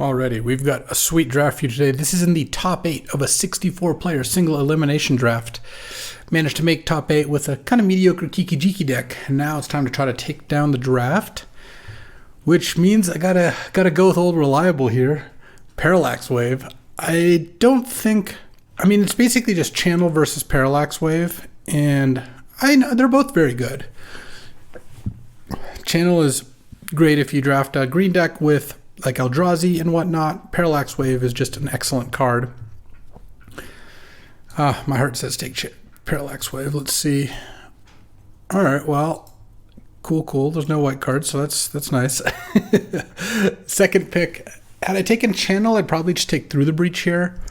Alrighty, we've got a sweet draft for you today. This is in the top 8 of a 64-player single elimination draft. Managed to make top 8 with a kind of mediocre Kiki-Jiki deck. And now it's time to try to take down the draft, which means I gotta go with old reliable here. Parallax Wave. It's basically just Channel versus Parallax Wave, and I know they're both very good. Channel is great if you draft a green deck with like Eldrazi and whatnot. Parallax Wave is just an excellent card. My heart says take Parallax Wave. Let's see. All right, well, cool. There's no white cards, so that's nice. Second pick. Had I taken Channel, I'd probably just take Through the Breach here.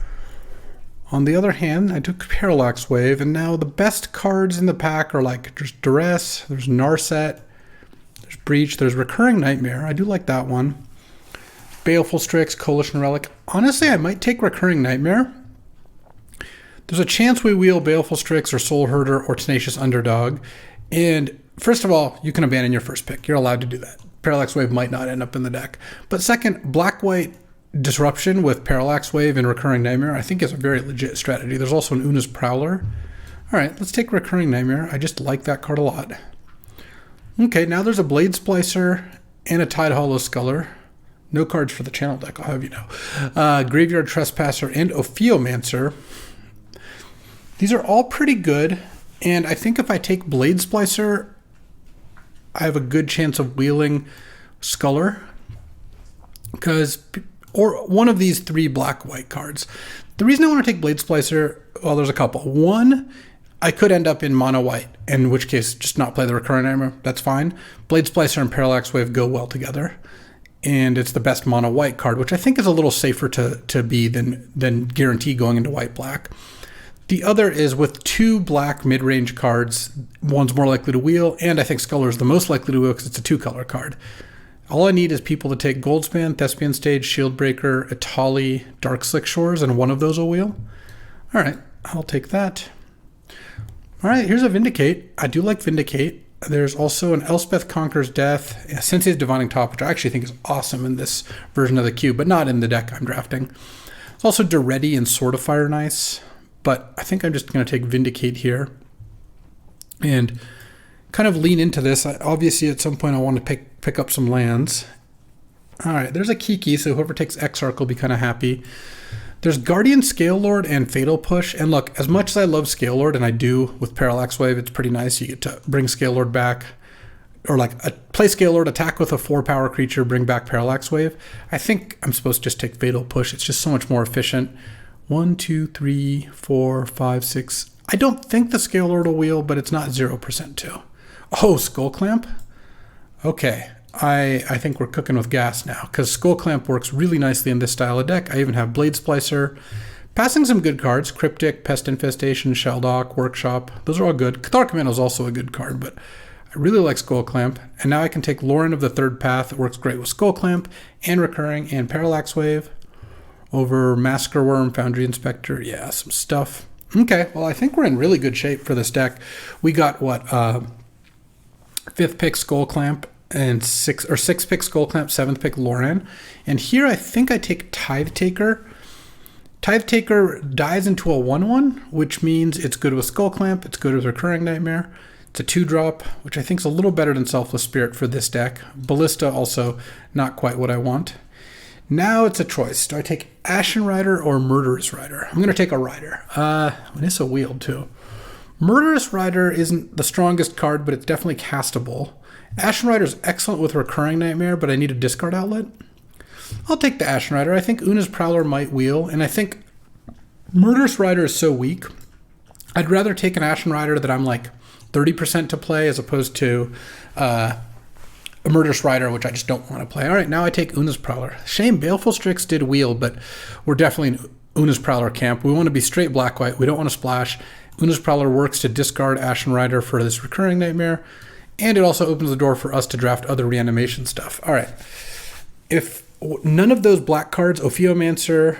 On the other hand, I took Parallax Wave, and now the best cards in the pack are like there's Duress, there's Narset, there's Breach, there's Recurring Nightmare. I do like that one. Baleful Strix, Coalition Relic. Honestly, I might take Recurring Nightmare. There's a chance we wheel Baleful Strix or Soul Herder or Tenacious Underdog. And first of all, you can abandon your first pick. You're allowed to do that. Parallax Wave might not end up in the deck. But second, Black-White Disruption with Parallax Wave and Recurring Nightmare I think is a very legit strategy. There's also an Una's Prowler. All right, let's take Recurring Nightmare. I just like that card a lot. Okay, now there's a Blade Splicer and a Tide Hollow Sculler. No cards for the Channel deck, I'll have you know. Graveyard Trespasser and Ophiomancer. These are all pretty good, and I think if I take Blade Splicer, I have a good chance of wheeling Sculler, or one of these 3 black-white cards. The reason I want to take Blade Splicer, well, there's a couple. One, I could end up in mono-white, in which case just not play the Recurring Nightmare. That's fine. Blade Splicer and Parallax Wave go well together, and it's the best mono-white card, which I think is a little safer to be than guarantee going into white-black. The other is with 2 black mid-range cards, one's more likely to wheel, and I think Sculler is the most likely to wheel because it's a 2-color card. All I need is people to take Goldspan, Thespian Stage, Shieldbreaker, Atali, Dark Slick Shores, and one of those will wheel. All right, I'll take that. All right, here's a Vindicate. I do like Vindicate. There's also an Elspeth Conquers Death, Sensei's Divining Top, which I actually think is awesome in this version of the cube, but not in the deck I'm drafting. There's also Duretti and Sword of Fire Nice, but I think I'm just going to take Vindicate here and kind of lean into this. Obviously, at some point, I want to pick up some lands. All right, there's a Kiki, so whoever takes Exarch will be kind of happy. There's Guardian Scale Lord and Fatal Push. And look, as much as I love Scale Lord, and I do with Parallax Wave, it's pretty nice. You get to bring Scale Lord back, or play Scale Lord, attack with a 4-power creature, bring back Parallax Wave. I think I'm supposed to just take Fatal Push. It's just so much more efficient. 1, 2, 3, 4, 5, 6. I don't think the Scale Lord will wheel, but it's not 0% too. Oh, Skull Clamp? Okay, I think we're cooking with gas now, because Skull Clamp works really nicely in this style of deck. I even have Blade Splicer. Passing some good cards. Cryptic, Pest Infestation, Shelldock, Workshop. Those are all good. Cathar Command is also a good card, but I really like Skull Clamp. And now I can take Lauren of the Third Path. It works great with Skull Clamp and Recurring and Parallax Wave over Massacre Worm, Foundry Inspector. Yeah, some stuff. Okay, well, I think we're in really good shape for this deck. We got, 5th pick Skull Clamp and 6th pick Skull Clamp, 7th pick Lauren. And here I think I take Tithe Taker. Tithe Taker dies into a 1/1, which means it's good with Skull Clamp, it's good with Recurring Nightmare. It's a 2-drop, which I think is a little better than Selfless Spirit for this deck. Ballista also not quite what I want. Now it's a choice. Do I take Ashen Rider or Murderous Rider? I'm going to take a Rider. And it's a wheel too. Murderous Rider isn't the strongest card, but it's definitely castable. Ashen Rider is excellent with Recurring Nightmare, but I need a discard outlet. I'll take the Ashen Rider. I think Una's Prowler might wheel, and I think Murderous Rider is so weak. I'd rather take an Ashen Rider that I'm like 30% to play as opposed to a Murderous Rider, which I just don't want to play. All right, now I take Una's Prowler. Shame Baleful Strix did wheel, but we're definitely in Una's Prowler camp. We want to be straight black-white. We don't want to splash. Una's Prowler works to discard Ashen Rider for this Recurring Nightmare, and it also opens the door for us to draft other reanimation stuff. All right. If none of those black cards, Ophiomancer,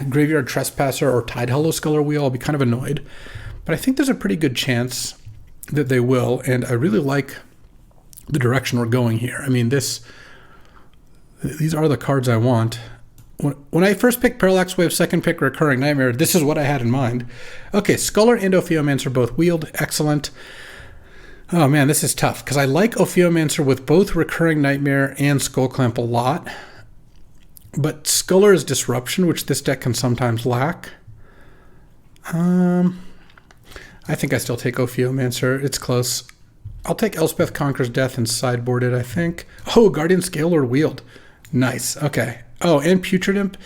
Graveyard Trespasser, or Tide Hollow Sculler wheel, I'll be kind of annoyed. But I think there's a pretty good chance that they will, and I really like the direction we're going here. I mean, this These are the cards I want. When I first picked Parallax Wave, second pick Recurring Nightmare, this is what I had in mind. Okay, Sculler and Ophiomancer both wheeled. Excellent. Oh man, this is tough because I like Ophiomancer with both Recurring Nightmare and Skull Clamp a lot. But Sculler is Disruption, which this deck can sometimes lack. I think I still take Ophiomancer. It's close. I'll take Elspeth Conquers Death and sideboard it, I think. Oh, Guardian Scalelord wheeled. Nice. Okay. Oh, and Putrid Imp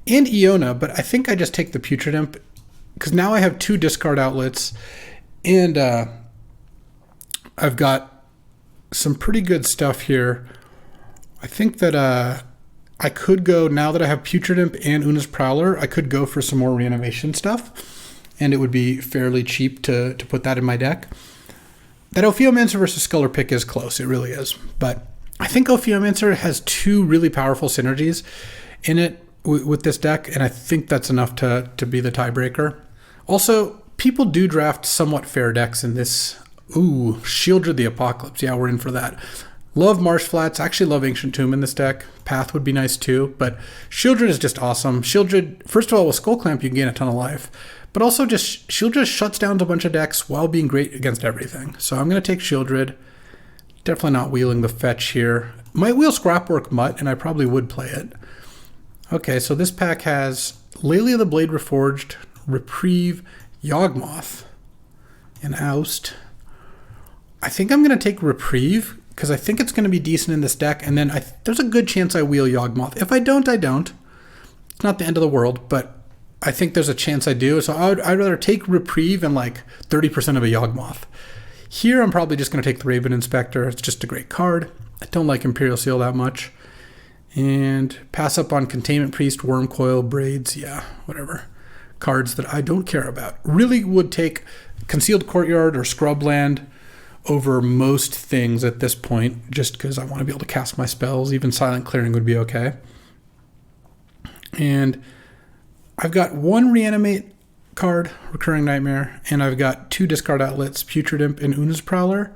and Iona, but I think I just take the Putrid Imp because now I have 2 discard outlets and I've got some pretty good stuff here. I think that I could go, now that I have Putrid Imp and Una's Prowler, I could go for some more reanimation stuff and it would be fairly cheap to put that in my deck. That Ophiomancer versus Sculler pick is close, it really is, but I think Ophiomancer has 2 really powerful synergies in it with this deck, and I think that's enough to be the tiebreaker. Also, people do draft somewhat fair decks in this. Ooh, Shieldred the Apocalypse. Yeah, we're in for that. Love Marsh Flats. I actually love Ancient Tomb in this deck. Path would be nice too, but Shieldred is just awesome. Shieldred, first of all, with Skull Clamp, you can gain a ton of life, but also just Shieldred shuts down a bunch of decks while being great against everything. So I'm going to take Shieldred. Definitely not wheeling the fetch here. Might wheel Scrapwork Mutt, and I probably would play it. Okay, so this pack has Lelia the Blade Reforged, Reprieve, Yawgmoth, and Oust. I think I'm going to take Reprieve, because I think it's going to be decent in this deck, and then there's a good chance I wheel Yawgmoth. If I don't, I don't. It's not the end of the world, but I think there's a chance I do. So I'd rather take Reprieve and like 30% of a Yawgmoth. Here, I'm probably just going to take the Raven Inspector. It's just a great card. I don't like Imperial Seal that much. And pass up on Containment Priest, Wormcoil, Braids, yeah, whatever. Cards that I don't care about. Really would take Concealed Courtyard or Scrubland over most things at this point, just because I want to be able to cast my spells. Even Silent Clearing would be okay. And I've got 1 Reanimate card, Recurring Nightmare, and I've got 2 discard outlets, Putrid Imp and Una's Prowler,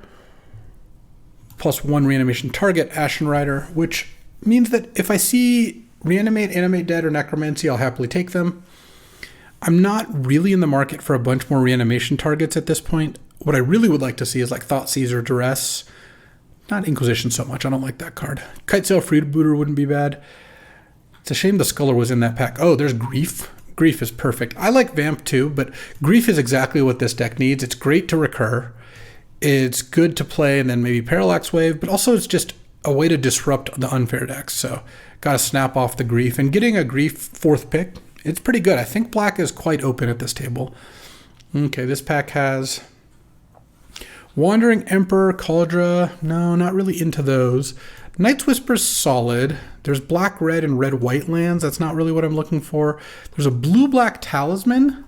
plus 1 reanimation target, Ashen Rider, which means that if I see Reanimate, Animate Dead, or Necromancy, I'll happily take them. I'm not really in the market for a bunch more reanimation targets at this point. What I really would like to see is like Thoughtseize or Duress. Not Inquisition so much, I don't like that card. Kitesail Freebooter wouldn't be bad. It's a shame the Sculler was in that pack. Oh, there's Grief. Grief is perfect. I like Vamp too, but Grief is exactly what this deck needs. It's great to recur. It's good to play and then maybe Parallax Wave, but also it's just a way to disrupt the unfair decks. So got to snap off the Grief. And getting a Grief 4th pick, it's pretty good. I think black is quite open at this table. Okay, this pack has Wandering Emperor, Cauldra. No, not really into those. Night's Whisper's solid. There's black, red, and red, white lands. That's not really what I'm looking for. There's a blue-black Talisman.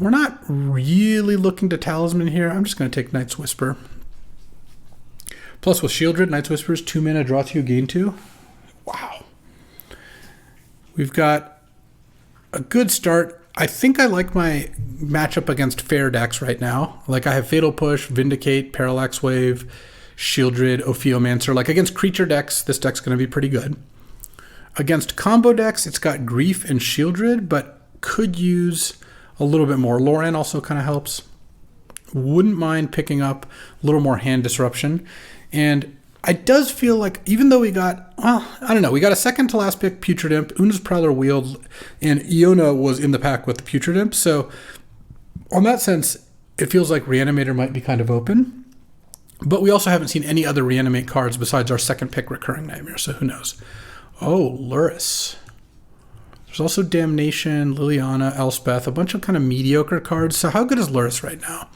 We're not really looking to Talisman here. I'm just going to take Night's Whisper. Plus with Shieldred, Night's Whisper is 2 mana, draw 2, gain 2. Wow. We've got a good start. I think I like my matchup against fair decks right now. Like I have Fatal Push, Vindicate, Parallax Wave, Shieldred, Ophiomancer. Like against creature decks, this deck's going to be pretty good. Against combo decks, it's got Grief and Shieldred, but could use a little bit more. Loran also kind of helps. Wouldn't mind picking up a little more hand disruption. And it does feel like, even though we got, well, I don't know, we got a second to last pick, Putrid Imp, Una's Prowler wheeled, and Iona was in the pack with the Putrid Imp. So on that sense, it feels like Reanimator might be kind of open. But we also haven't seen any other Reanimate cards besides our second pick, Recurring Nightmare, so who knows. Oh, Luris. There's also Damnation, Liliana, Elspeth, a bunch of kind of mediocre cards. So how good is Luris right now?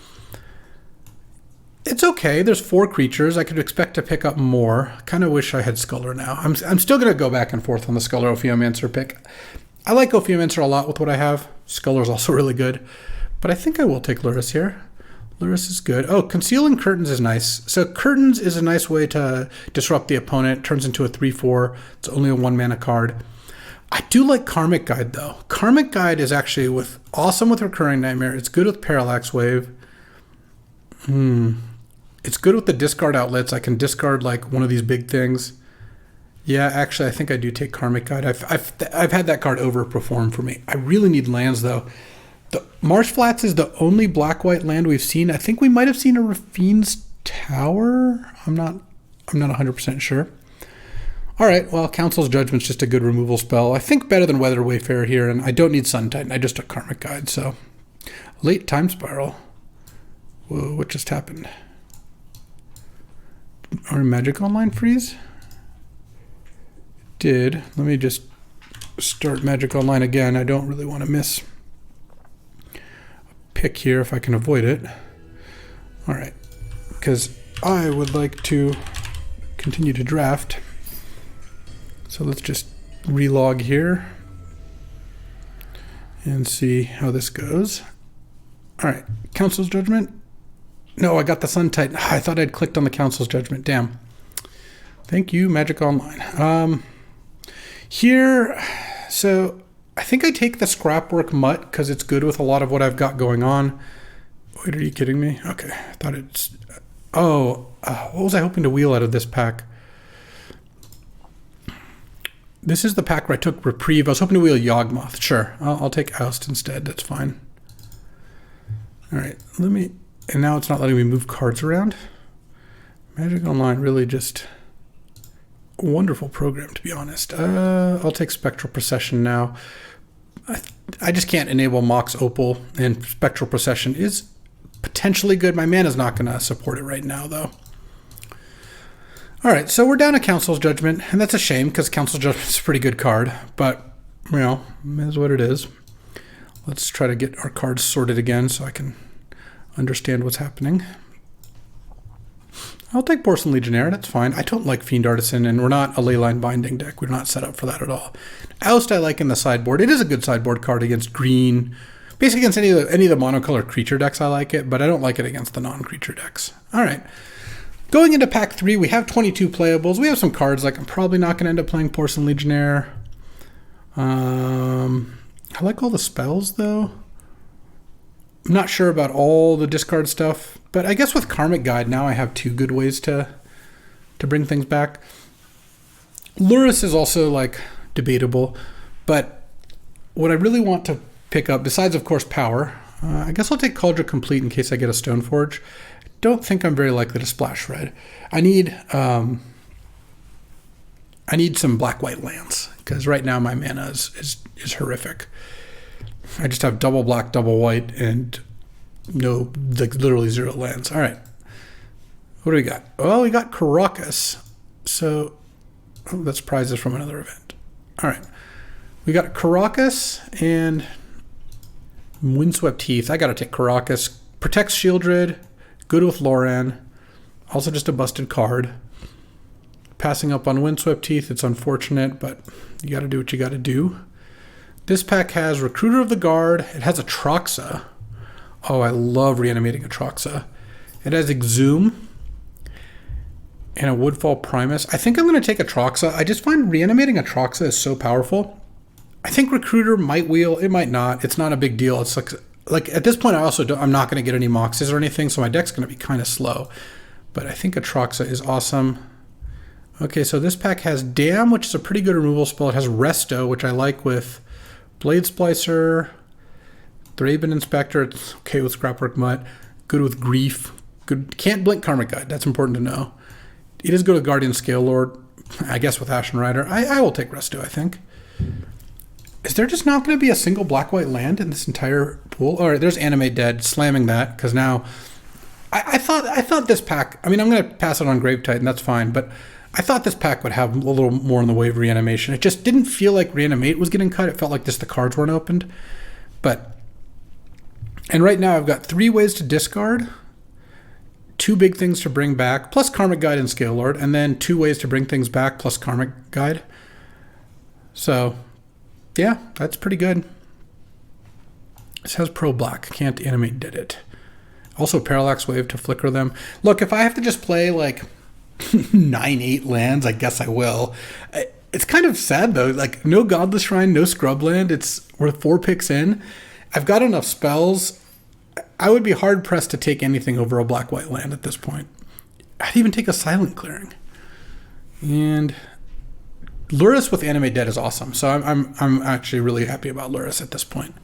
It's okay. There's 4 creatures. I could expect to pick up more. Kind of wish I had Sculler now. I'm still going to go back and forth on the Sculler Ophiomancer pick. I like Ophiomancer a lot with what I have. Sculler's also really good. But I think I will take Luris here. Luris is good. Oh, Concealing Curtains is nice. So Curtains is a nice way to disrupt the opponent. It turns into a 3/4. It's only a 1 mana card. I do like Karmic Guide though. Karmic Guide is actually awesome with Recurring Nightmare. It's good with Parallax Wave. It's good with the discard outlets. I can discard like one of these big things. Yeah, actually, I think I do take Karmic Guide. I've had that card overperform for me. I really need lands, though. The Marsh Flats is the only black-white land we've seen. I think we might have seen a Rafine's Tower. I'm not 100% sure. All right, well, Council's Judgment's just a good removal spell. I think better than Weather Wayfarer here, and I don't need Sun Titan. I just took Karmic Guide, so. Late Time Spiral. Whoa, what just happened? Our Magic Online freeze? Did. Let me just start Magic Online again. I don't really want to miss a pick here if I can avoid it. All right, because I would like to continue to draft. So let's just relog here and see how this goes. All right, Council's Judgment. No, I got the Sun Titan. I thought I'd clicked on the Council's Judgment. Damn. Thank you, Magic Online. Here, so I think I take the Scrapwork Mutt because it's good with a lot of what I've got going on. Wait, are you kidding me? Okay, I thought it's... what was I hoping to wheel out of this pack? This is the pack where I took Reprieve. I was hoping to wheel Yawgmoth. Sure, I'll take Oust instead. That's fine. All right, let me... And now it's not letting me move cards around. Magic Online really just... a wonderful program, to be honest. I'll take Spectral Procession now. I just can't enable Mox Opal, and Spectral Procession is potentially good. My mana's not going to support it right now, though. All right, so we're down to Council's Judgment, and that's a shame because Council's Judgment is a pretty good card, but, you know, it is what it is. Let's try to get our cards sorted again so I can understand what's happening. I'll take Porcelain Legionnaire, that's fine. I don't like Fiend Artisan, and we're not a Leyline Binding deck. We're not set up for that at all. Oust I like in the sideboard. It is a good sideboard card against green. Basically against any of the monocolored creature decks I like it, but I don't like it against the non-creature decks. All right. Going into pack 3, we have 22 playables. We have some cards like I'm probably not going to end up playing Porcelain Legionnaire. I like all the spells, though. I'm not sure about all the discard stuff, but I guess with Karmic Guide now I have 2 good ways to bring things back. Lurrus is also like debatable, but what I really want to pick up, besides of course Power, I guess I'll take Cauldron Complete in case I get a Stoneforge. I don't think I'm very likely to splash red. I need some black-white lands because right now my mana is horrific. I just have double black, double white, and no, like literally 0 lands. All right. What do we got? Well, we got Caracas. So, that's prizes from another event. All right. We got Caracas and Windswept Heath. I got to take Caracas. Protects Shieldred. Good with Loran. Also just a busted card. Passing up on Windswept Heath. It's unfortunate, but you got to do what you got to do. This pack has Recruiter of the Guard. It has Atroxa. Oh, I love reanimating Atroxa. It has Exhume and a Woodfall Primus. I think I'm going to take Atroxa. I just find reanimating Atroxa is so powerful. I think Recruiter might wheel. It might not. It's not a big deal. It's like at this point, I'm not going to get any Moxes or anything, so my deck's going to be kind of slow. But I think Atroxa is awesome. Okay, so this pack has Dam, which is a pretty good removal spell. It has Resto, which I like with Blade Splicer, Thraben Inspector. It's okay with Scrapwork Mutt. Good with Grief. Good. Can't blink Karmic Guide. That's important to know. It is good with Guardian Scale Lord. I guess with Ashen Rider. I will take Resto, I think. Is there just not going to be a single black-white land in this entire pool? All right, there's Animate Dead. Slamming that, because now... I thought this pack... I mean, I'm going to pass it on Grave Titan. That's fine, but... I thought this pack would have a little more in the way of reanimation. It just didn't feel like Reanimate was getting cut. It felt like just the cards weren't opened. And right now I've got 3 ways to discard, 2 big things to bring back, plus Karmic Guide and Scale Lord, and then 2 ways to bring things back, plus Karmic Guide. So, yeah, that's pretty good. This has Pro Black. Can't Animate Did it. Also Parallax Wave to flicker them. Look, if I have to just play like 9-8 lands, I guess I will. It's kind of sad though, like no Godless Shrine, no Scrubland. We're 4 picks in. I've got enough spells. I would be hard pressed to take anything over a black-white land at this point. I'd even take a Silent Clearing. And Luris with Animate Dead is awesome. So I'm actually really happy about Luris at this point.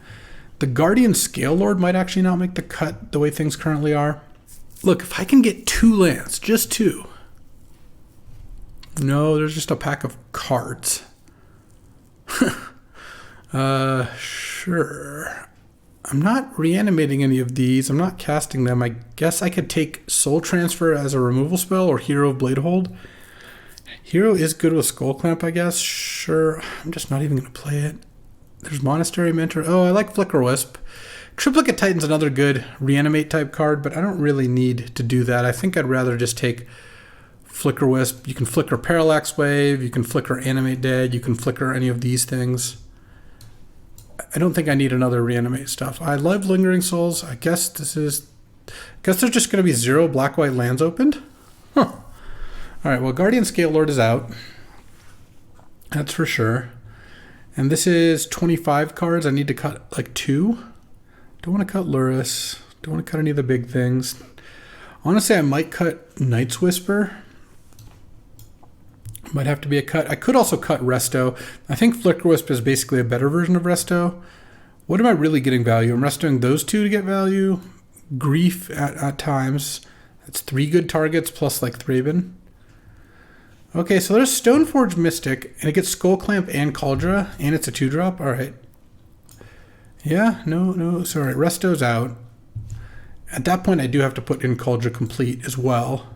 The Guardian Scale Lord might actually not make the cut the way things currently are. Look, if I can get 2 lands, just 2. No, there's just a pack of cards. Sure. I'm not reanimating any of these. I'm not casting them. I guess I could take Soul Transfer as a removal spell or Hero of Bladehold. Hero is good with Skull Clamp, I guess. Sure. I'm just not even going to play it. There's Monastery Mentor. Oh, I like Flicker Wisp. Triplicate Titan's another good reanimate type card, but I don't really need to do that. I think I'd rather just take Flicker Wisp. You can flicker Parallax Wave. You can flicker Animate Dead. You can flicker any of these things. I don't think I need another reanimate stuff. I love Lingering Souls. I guess there's just going to be 0 black-white lands opened. Huh. All right, well, Guardian Scale Lord is out. That's for sure. And this is 25 cards. I need to cut like 2. Don't want to cut Luris. Don't want to cut any of the big things. Honestly, I might cut Night's Whisper. Might have to be a cut. I could also cut Resto. I think Flicker Wisp is basically a better version of Resto. What am I really getting value? I'm restoing those 2 to get value. Grief at times. That's 3 good targets plus like Thraben. Okay, so there's Stoneforge Mystic, and it gets Skull Clamp and Cauldra, and it's a 2-drop. All right. Yeah, no, sorry. Resto's out. At that point, I do have to put in Cauldra Complete as well,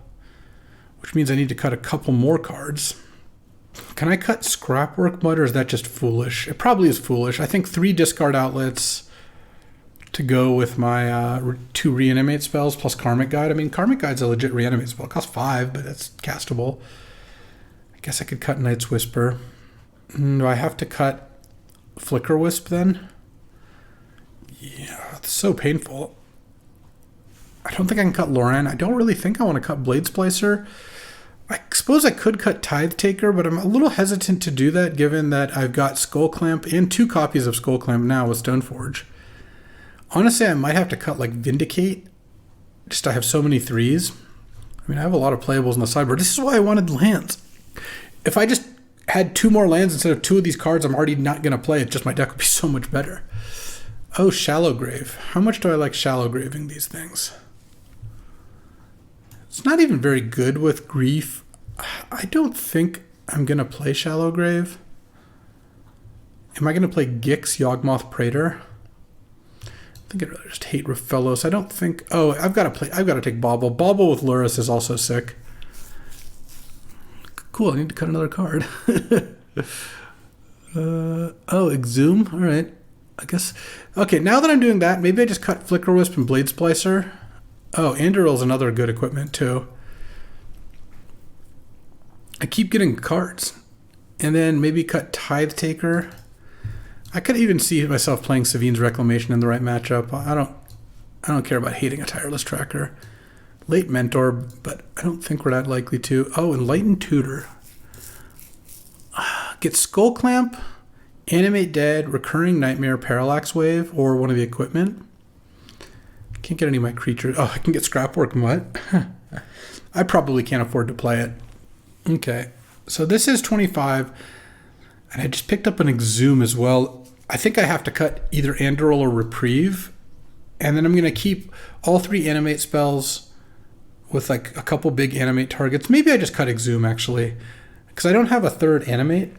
which means I need to cut a couple more cards. Can I cut Scrapwork Mud, or is that just foolish? It probably is foolish. I think 3 discard outlets to go with my 2 reanimate spells plus Karmic Guide. I mean, Karmic Guide's a legit reanimate spell. It costs 5, but it's castable. I guess I could cut Night's Whisper. Do I have to cut Flicker Wisp then? Yeah, it's so painful. I don't think I can cut Loran. I don't really think I want to cut Blade Splicer. I suppose I could cut Tithe Taker, but I'm a little hesitant to do that given that I've got Skull Clamp and 2 copies of Skull Clamp now with Stoneforge. Honestly, I might have to cut like Vindicate. Just I have so many 3s. I mean, I have a lot of playables on the sideboard. This is why I wanted lands. If I just had 2 more lands instead of 2 of these cards, I'm already not going to play it. Just my deck would be so much better. Oh, Shallow Grave. How much do I like Shallow Graving these things? It's not even very good with Grief. I don't think I'm going to play Shallow Grave. Am I going to play Gix, Yawgmoth Praetor? I think I'd rather just hate Raphellos. I don't think... Oh, I've got to take Bauble. Bauble with Luris is also sick. Cool, I need to cut another card. Exhume? All right. I guess... Okay, now that I'm doing that, maybe I just cut Flicker Wisp and Blade Splicer. Oh, Anduril's another good equipment, too. I keep getting cards. And then maybe cut Tithe Taker. I could even see myself playing Savine's Reclamation in the right matchup. I don't care about hating a Tireless Tracker. Late Mentor, but I don't think we're that likely to. Oh, Enlightened Tutor. Get Skull Clamp, Animate Dead, Recurring Nightmare, Parallax Wave, or one of the equipment. Can't get any of my creatures. Oh, I can get Scrapwork Mutt. I probably can't afford to play it. Okay, so this is 25, and I just picked up an Exhume as well. I think I have to cut either Anduril or Reprieve, and then I'm going to keep all 3 animate spells with like a couple big animate targets. Maybe I just cut Exhume actually, because I don't have a 3rd animate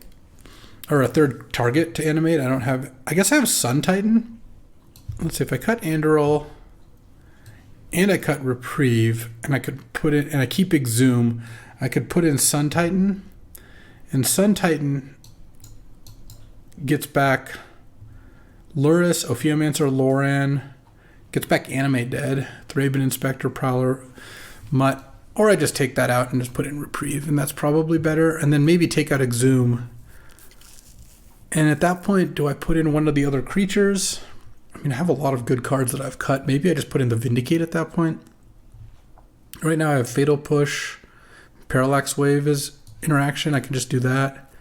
or a 3rd target to animate. I guess I have Sun Titan. Let's see, if I cut Anduril and I cut Reprieve and I could put it, and I keep Exhume, I could put in Sun Titan, and Sun Titan gets back Luris, Ophiomancer, Loran, gets back Animate Dead, Thraben Inspector, Prowler, Mutt, or I just take that out and just put in Reprieve, and that's probably better. And then maybe take out Exhume. And at that point, do I put in one of the other creatures? I mean, I have a lot of good cards that I've cut. Maybe I just put in the Vindicate at that point. Right now I have Fatal Push, Parallax Wave is interaction. I can just do that.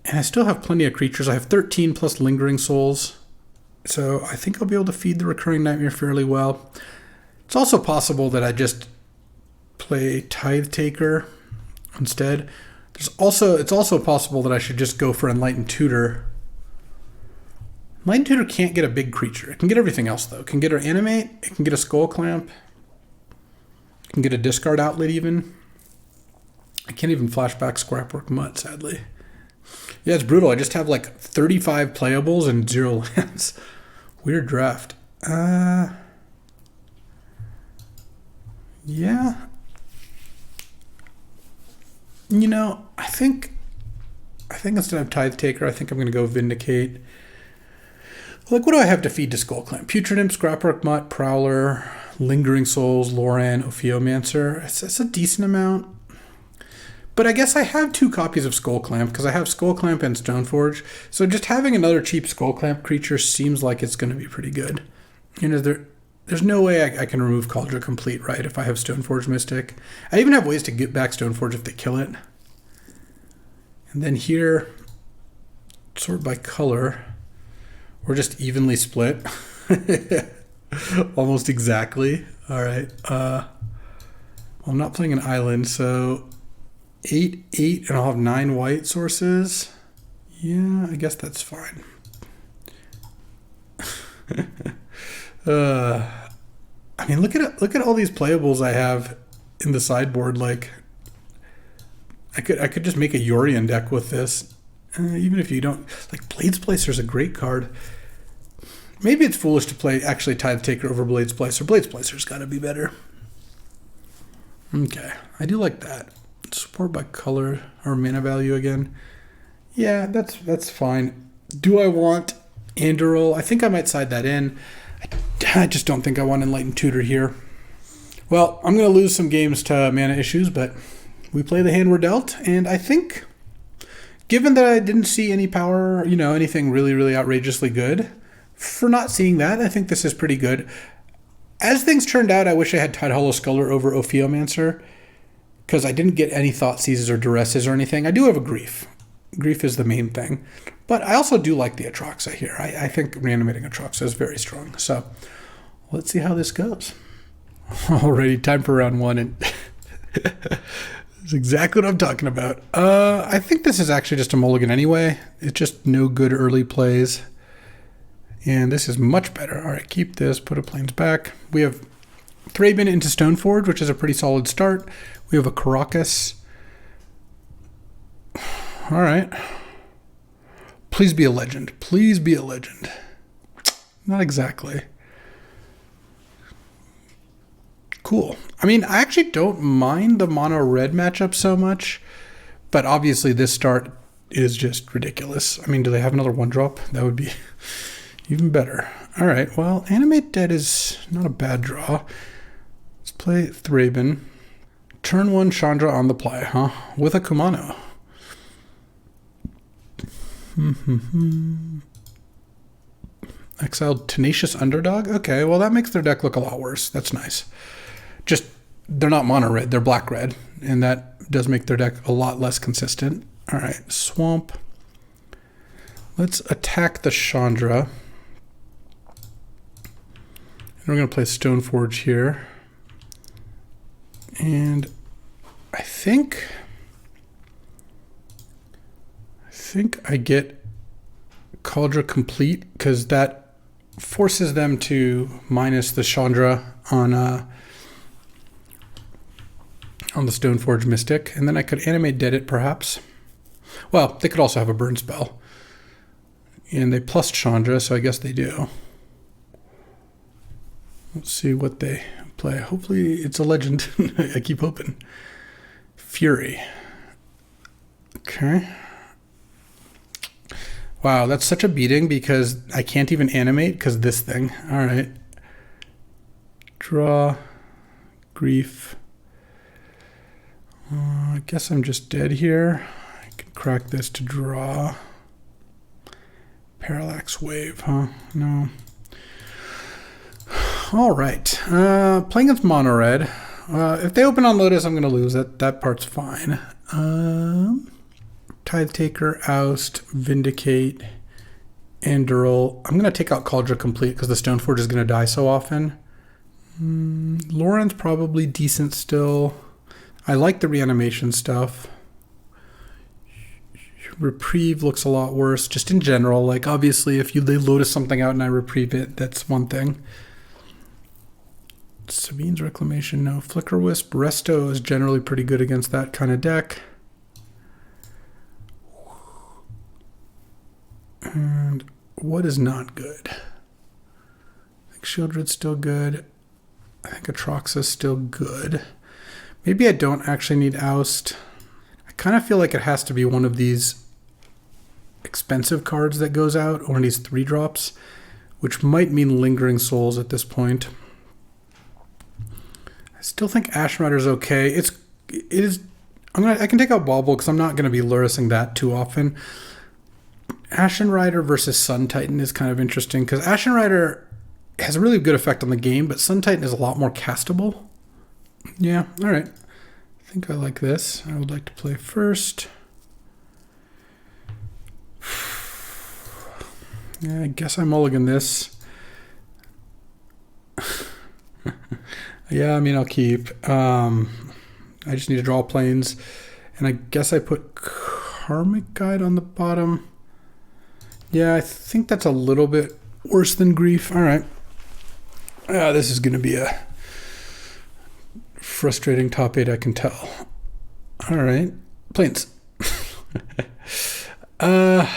And I still have plenty of creatures. I have 13 plus Lingering Souls. So I think I'll be able to feed the Recurring Nightmare fairly well. It's also possible that I just play Tithe Taker instead. It's also possible that I should just go for Enlightened Tutor. Enlightened Tutor can't get a big creature. It can get everything else, though. It can get an Animate. It can get a Skull Clamp. It can get a Discard Outlet, even. I can't even flashback Scrapwork Mutt, sadly. Yeah, it's brutal. I just have like 35 playables and 0 lands. Weird draft. Yeah. You know, I think instead of Tithe Taker, I think I'm going to go Vindicate. Like, what do I have to feed to Skull Clamp? Putrid Imp, Scrapwork Mutt, Prowler, Lingering Souls, Loran, Ophiomancer. It's a decent amount. But I guess I have 2 copies of Skull Clamp because I have Skull Clamp and Stoneforge. So just having another cheap Skull Clamp creature seems like it's going to be pretty good. You know, there's no way I can remove Cauldron Complete, right, if I have Stoneforge Mystic. I even have ways to get back Stoneforge if they kill it. And then here, sort by color, we're just evenly split. Almost exactly. All right. Well, I'm not playing an island, so 8, 8, and I'll have 9 white sources. Yeah, I guess that's fine. I mean, look at all these playables I have in the sideboard. Like, I could just make a Yorion deck with this. Even if you don't like, Blade Splicer is a great card. Maybe it's foolish to play actually Tithe Taker over Blade Splicer. Blade Splicer's got to be better. Okay, I do like that. Support by color or mana value again. Yeah, that's fine. Do I want Anduril? I think I might side that in. I just don't think I want Enlightened Tutor here. Well, I'm going to lose some games to mana issues, but we play the hand we're dealt, and I think, given that I didn't see any power, you know, anything really, really outrageously good, for not seeing that, I think this is pretty good. As things turned out, I wish I had Tidehollow Sculler over Ophiomancer, because I didn't get any Thought Seizes or Duresses or anything. I do have a Grief. Grief is the main thing. But I also do like the Atraxa here. I think reanimating Atraxa is very strong. So let's see how this goes. Already time for round 1. And that's exactly what I'm talking about. I think this is actually just a mulligan anyway. It's just no good early plays. And this is much better. All right, keep this, put a Plains back. We have Thraben into Stoneforge, which is a pretty solid start. We have a Caracas. All right. Please be a legend. Please be a legend. Not exactly. Cool. I mean, I actually don't mind the mono red matchup so much, but obviously this start is just ridiculous. I mean, do they have another 1-drop? That would be even better. All right. Well, Animate Dead is not a bad draw. Let's play Thraben. Turn 1 Chandra on the play, huh? With a Kumano. Exiled Tenacious Underdog? Okay, well that makes their deck look a lot worse. That's nice. Just, they're not mono red, they're black red. And that does make their deck a lot less consistent. All right, Swamp. Let's attack the Chandra. And we're going to play Stoneforge here. And I think I get Cauldron Complete because that forces them to minus the Chandra on the Stoneforge Mystic, and then I could Animate Dead it perhaps. Well, they could also have a burn spell, and they plus Chandra, so I guess they do. Let's see what they play. Hopefully it's a legend. I keep hoping. Fury. Okay. Wow, that's such a beating because I can't even animate because this thing. All right. Draw. Grief. I guess I'm just dead here. I can crack this to draw. Parallax Wave, huh? No. All right. Playing against mono red. If they open on Lotus, I'm going to lose. That part's fine. Tithe Taker, Oust, Vindicate, Anduril. I'm going to take out Cauldron Complete because the Stoneforge is going to die so often. Lauren's probably decent still. I like the reanimation stuff. Reprieve looks a lot worse, just in general. Like, obviously, if they lotus something out and I reprieve it, that's one thing. Sabine's Reclamation, no. Flicker Wisp. Resto is generally pretty good against that kind of deck. And what is not good? I think Shieldred's still good. I think Atroxa's still good. Maybe I don't actually need Oust. I kind of feel like it has to be one of these expensive cards that goes out, one of these 3-drops, which might mean Lingering Souls at this point. I still think Ashen Rider's okay. It is. I can take out Bauble because I'm not going to be lurising that too often. Ashen Rider versus Sun Titan is kind of interesting because Ashen Rider has a really good effect on the game, but Sun Titan is a lot more castable. Yeah, all right. I think I like this. I would like to play first. Yeah, I guess I mulligan this. Yeah, I mean, I'll keep. I just need to draw planes. And I guess I put Karmic Guide on the bottom. Yeah, I think that's a little bit worse than Grief. All right. This is going to be a frustrating top 8, I can tell. All right. Planes. I'm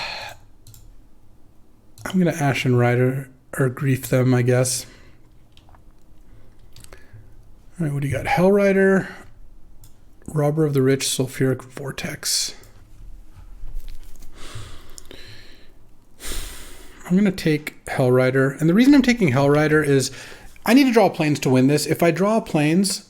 going to Ashen Rider or Grief them, I guess. All right, what do you got? Hell Rider, Robber of the Rich, Sulfuric Vortex. I'm going to take Hell Rider. And the reason I'm taking Hell Rider is I need to draw planes to win this. If I draw planes,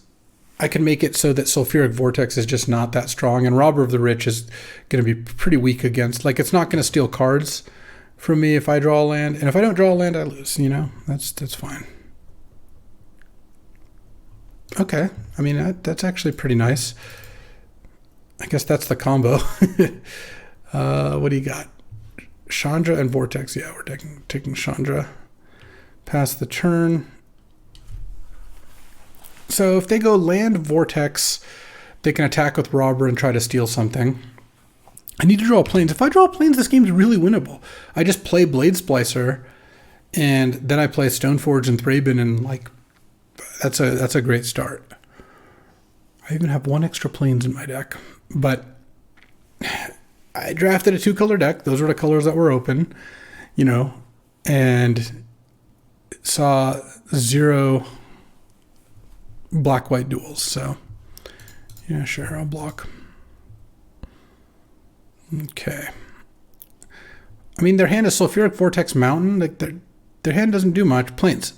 I can make it so that Sulfuric Vortex is just not that strong. And Robber of the Rich is going to be pretty weak against. Like, it's not going to steal cards from me if I draw a land. And if I don't draw a land, I lose. You know, that's fine. Okay. I mean, that's actually pretty nice. I guess that's the combo. What do you got? Chandra and Vortex. Yeah, we're taking Chandra. Pass the turn. So if they go land Vortex, they can attack with Robber and try to steal something. I need to draw planes. If I draw planes, this game's really winnable. I just play Blade Splicer, and then I play Stoneforge and Thraben, and like that's a great start. I even have 1 extra planes in my deck, but I drafted a 2-color deck. Those were the colors that were open, you know, and saw 0 black-white duels. So, yeah, sure, I'll block. Okay. I mean, their hand is Sulfuric Vortex Mountain. Like their hand doesn't do much. Planes.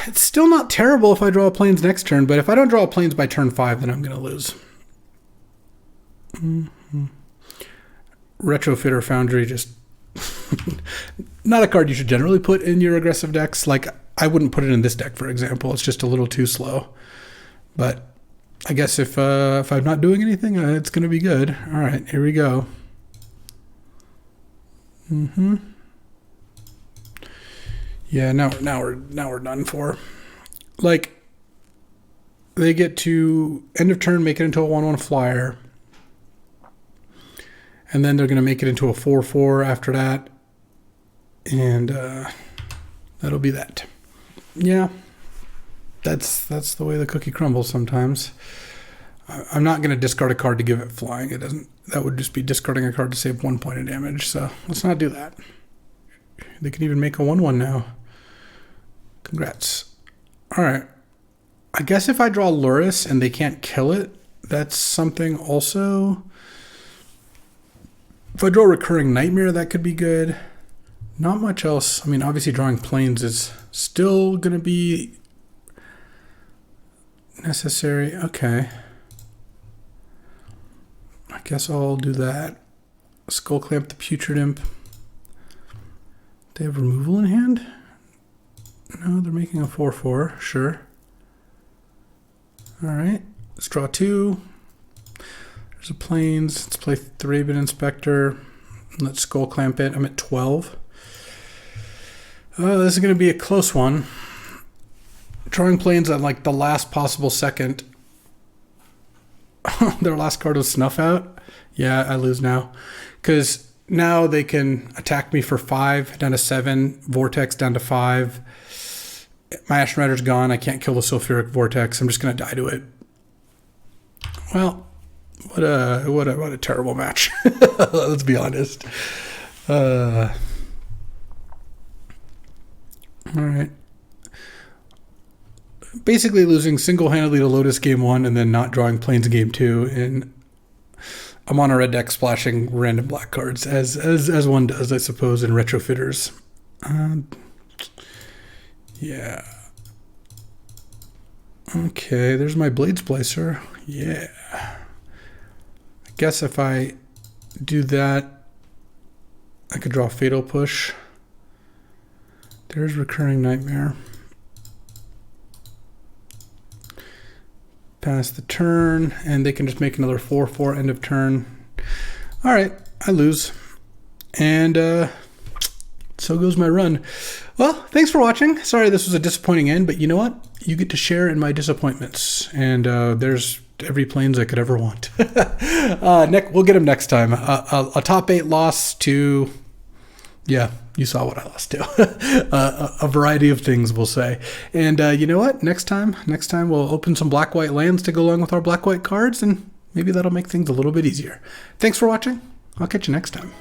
It's still not terrible if I draw planes next turn, but if I don't draw planes by turn 5, then I'm going to lose. Retrofitter Foundry, just not a card you should generally put in your aggressive decks. Like, I wouldn't put it in this deck, for example. It's just a little too slow. But I guess if I'm not doing anything, it's going to be good. All right, here we go. Yeah, now we're done for. Like, they get to end of turn, make it into a 1/1 flyer, and then they're going to make it into a 4/4 after that, and that'll be that. Yeah, that's the way the cookie crumbles sometimes. I'm not going to discard a card to give it flying. It doesn't. That would just be discarding a card to save 1 point of damage. So let's not do that. They can even make a 1/1 now. Congrats. All right. I guess if I draw Luris and they can't kill it, that's something also. If I draw Recurring Nightmare, that could be good. Not much else. I mean, obviously drawing planes is still going to be necessary. Okay. I guess I'll do that. Skull Clamp the Putrid Imp. They have removal in hand? No, they're making a 4/4. Sure. All right. Let's draw 2. There's a planes. Let's play Thraben Inspector. Let's Skull Clamp it. I'm at 12. Oh, this is going to be a close one. Drawing planes at like the last possible second Their last card was Snuff Out. Yeah, I lose now. Because now they can attack me for 5, down to 7. Vortex down to 5. My Ashen Rider's gone. I can't kill the Sulfuric Vortex. I'm just going to die to it. Well, what a terrible match. Let's be honest. All right. Basically losing single-handedly to Lotus game 1 and then not drawing Plains game 2, and I'm on a red deck splashing random black cards as one does, I suppose, in Retrofitters. Yeah. Okay, there's my Blade Splicer. Yeah. I guess if I do that, I could draw Fatal Push. There's Recurring Nightmare. Pass the turn, and they can just make another 4/4 end of turn. All right, I lose. And so goes my run. Well, thanks for watching. Sorry this was a disappointing end, but you know what? You get to share in my disappointments. And there's every Plains I could ever want. We'll get them next time. A top 8 loss to... Yeah, you saw what I lost to. A variety of things, we'll say. And you know what? Next time we'll open some black-white lands to go along with our black-white cards, and maybe that'll make things a little bit easier. Thanks for watching. I'll catch you next time.